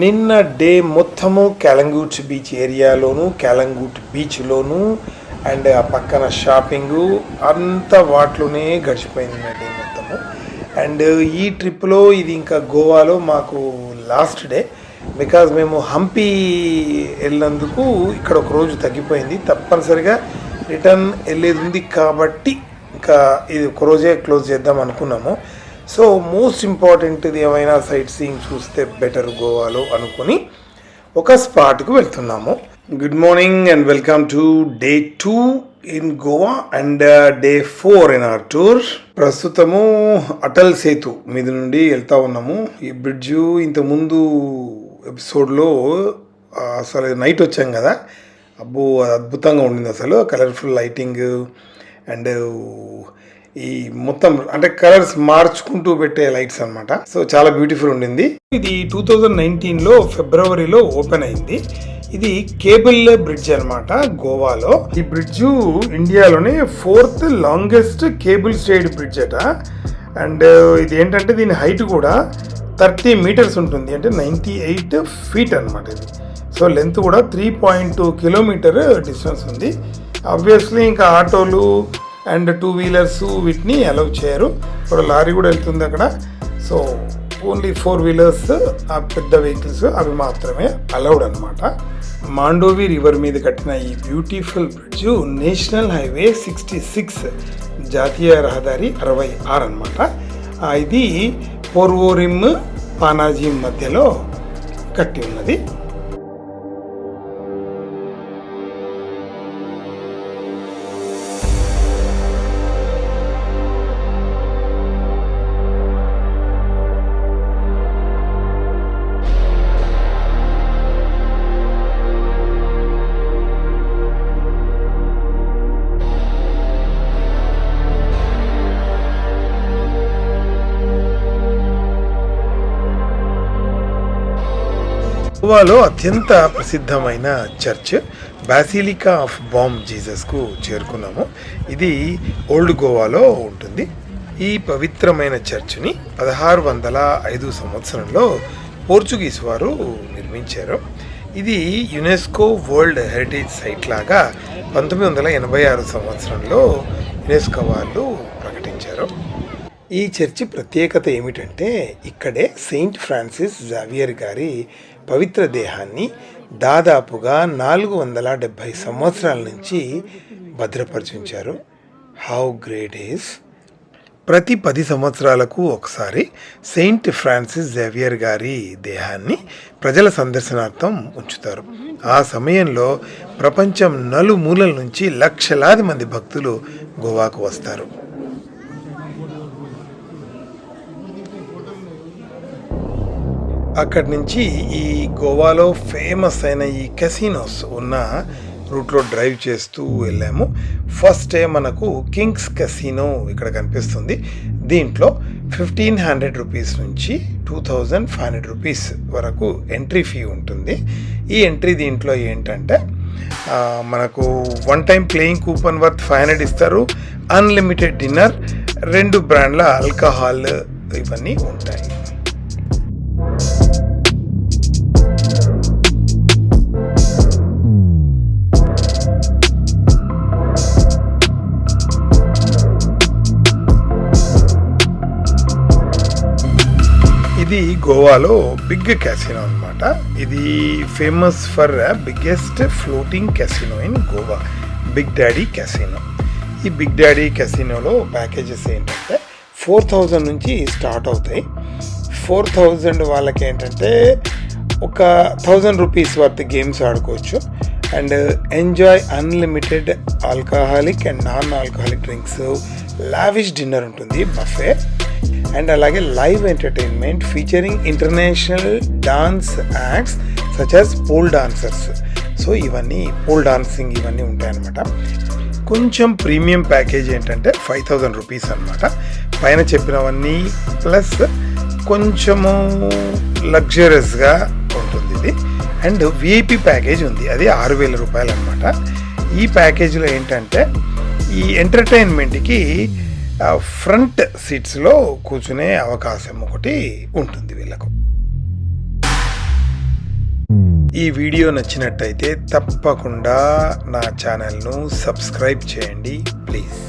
నిన్న డే మొత్తము క్యాలంగూట్ beach ఏరియాలోను, క్యాలంగూట్ బీచ్లోను and ఆ పక్కన షాపింగు అంతా వాటిలోనే గడిచిపోయింది నా డే మొత్తము. అండ్ ఈ ట్రిప్లో ఇది ఇంకా గోవాలో మాకు లాస్ట్ డే, బికాజ్ మేము హంపి వెళ్ళినందుకు ఇక్కడ ఒక రోజు తగ్గిపోయింది. తప్పనిసరిగా రిటర్న్ వెళ్ళేది ఉంది కాబట్టి ఇంకా ఇది ఒక రోజే క్లోజ్ చేద్దాం అనుకున్నాము. సో మోస్ట్ ఇంపార్టెంట్ది ఏమైనా సైట్ సీయింగ్ చూస్తే బెటర్ గోవాలో అనుకుని ఒక స్పాట్కు వెళ్తున్నాము. Good morning and welcome to day 2 in Goa and day 4 in our tour. ప్రస్తుతము అటల్ సేతు మీద నుండి వెళ్తా ఉన్నాము. ఈ బ్రిడ్జ్ ఇంతకుముందు ఎపిసోడ్లో అసలు నైట్ వచ్చాం కదా, అబ్బో అద్భుతంగా ఉండింది. అసలు కలర్ఫుల్ లైటింగ్ అండ్ ఈ మొత్తం అంటే కలర్స్ మార్చుకుంటూ పెట్టే లైట్స్ అనమాట. సో చాలా బ్యూటిఫుల్ ఉండింది. ఇది 2019లో ఫిబ్రవరిలో ఓపెన్ అయింది. ఇది కేబుల్ బ్రిడ్జ్ అనమాట గోవాలో. ఈ బ్రిడ్జ్ ఇండియాలోనే 4th longest cable stayed bridge అట. అండ్ ఇది ఏంటంటే దీని హైట్ కూడా 30 మీటర్స్ ఉంటుంది, అంటే 98 ఫీట్ అనమాట ఇది. సో లెంత్ కూడా 3.2 కిలోమీటర్ డిస్టెన్స్ ఉంది. ఆబ్వియస్లీ ఇంకా ఆటోలు అండ్ 2 వీలర్స్ వీటిని అలౌ చేయరు. ఇప్పుడు లారీ కూడా వెళ్తుంది అక్కడ. సో ఓన్లీ 4 వీలర్స్, ఆ పెద్ద వెహికల్స్ అవి మాత్రమే అలౌడ్ అనమాట. మాండోవి రివర్ మీద కట్టిన ఈ బ్యూటిఫుల్ బ్రిడ్జ్ నేషనల్ హైవే 66 జాతీయ రహదారి 66 అనమాట. ఇది పోర్వోరిమ్ పానాజీ మధ్యలో కట్టి ఉన్నది. గోవాలో అత్యంత ప్రసిద్ధమైన చర్చ్ బాసిలికా ఆఫ్ బామ్ జీసస్కు చేరుకున్నాము. ఇది ఓల్డ్ గోవాలో ఉంటుంది. ఈ పవిత్రమైన చర్చ్ని 1605 సంవత్సరంలో పోర్చుగీస్ వారు నిర్మించారు. ఇది యునెస్కో వరల్డ్ హెరిటేజ్ సైట్ లాగా 1986 సంవత్సరంలో యునెస్కో వాళ్ళు ప్రకటించారు. ఈ చర్చి ప్రత్యేకత ఏమిటంటే ఇక్కడే సెయింట్ ఫ్రాన్సిస్ జావియర్ గారి పవిత్ర దేహాన్ని దాదాపుగా 470 సంవత్సరాల నుంచి భద్రపరిచుంచారు. How great is! ప్రతి 10 సంవత్సరాలకు ఒకసారి సెయింట్ ఫ్రాన్సిస్ జావియర్ గారి దేహాన్ని ప్రజల సందర్శనార్థం ఉంచుతారు. ఆ సమయంలో ప్రపంచం నలుమూలల నుంచి లక్షలాది మంది భక్తులు గోవాకు వస్తారు. అక్కడి నుంచి ఈ గోవాలో ఫేమస్ అయిన ఈ కెసినోస్ ఉన్న రూట్లో డ్రైవ్ చేస్తూ వెళ్ళాము. ఫస్ట్ డే మనకు కింగ్స్ కెసినో ఇక్కడ కనిపిస్తుంది. దీంట్లో 1500 రూపీస్ నుంచి 2500 రూపీస్ వరకు ఎంట్రీ ఫీ ఉంటుంది. ఈ ఎంట్రీ దీంట్లో ఏంటంటే మనకు 1 టైం ప్లేయింగ్ కూపన్ వర్త్ 500 ఇస్తారు. అన్లిమిటెడ్ డిన్నర్, 2 బ్రాండ్ల ఆల్కహాల్ ఇవన్నీ ఉంటాయి. ఇది గోవాలో బిగ్ క్యాసినో అనమాట. ఇది famous for biggest floating casino in Goa, big daddy casino. ఈ బిగ్ డాడీ క్యాసినోలో ప్యాకేజెస్ ఏంటంటే 4000 నుంచి స్టార్ట్ అవుతాయి. 4000 వాళ్ళకి ఏంటంటే ఒక 1000 రూపీస్ వర్త్ గేమ్స్ ఆడుకోవచ్చు and enjoy unlimited alcoholic and non alcoholic drinks, lavish dinner ఉంటుంది, బఫే అండ్ అలాగే live entertainment featuring international dance acts such as pole dancers. So ఇవన్నీ పోల్ డాన్సింగ్ ఇవన్నీ ఉంటాయన్నమాట. కొంచెం ప్రీమియం ప్యాకేజ్ ఏంటంటే 5000 రూపీస్ అనమాట. పైన చెప్పినవన్నీ ప్లస్ కొంచెము లగ్జరియస్గా ఉంటుంది ఇది. అండ్ విఐపి ప్యాకేజ్ ఉంది, అది 6000 రూపాయలు అనమాట. ఈ ప్యాకేజ్లో ఏంటంటే ఈ ఎంటర్టైన్మెంట్కి ఫ్రంట్ సీట్స్లో కూర్చునే అవకాశం ఒకటి ఉంటుంది వీళ్ళకు. ఈ వీడియో నచ్చినట్టయితే తప్పకుండా నా ఛానల్ను సబ్స్క్రైబ్ చేయండి ప్లీజ్.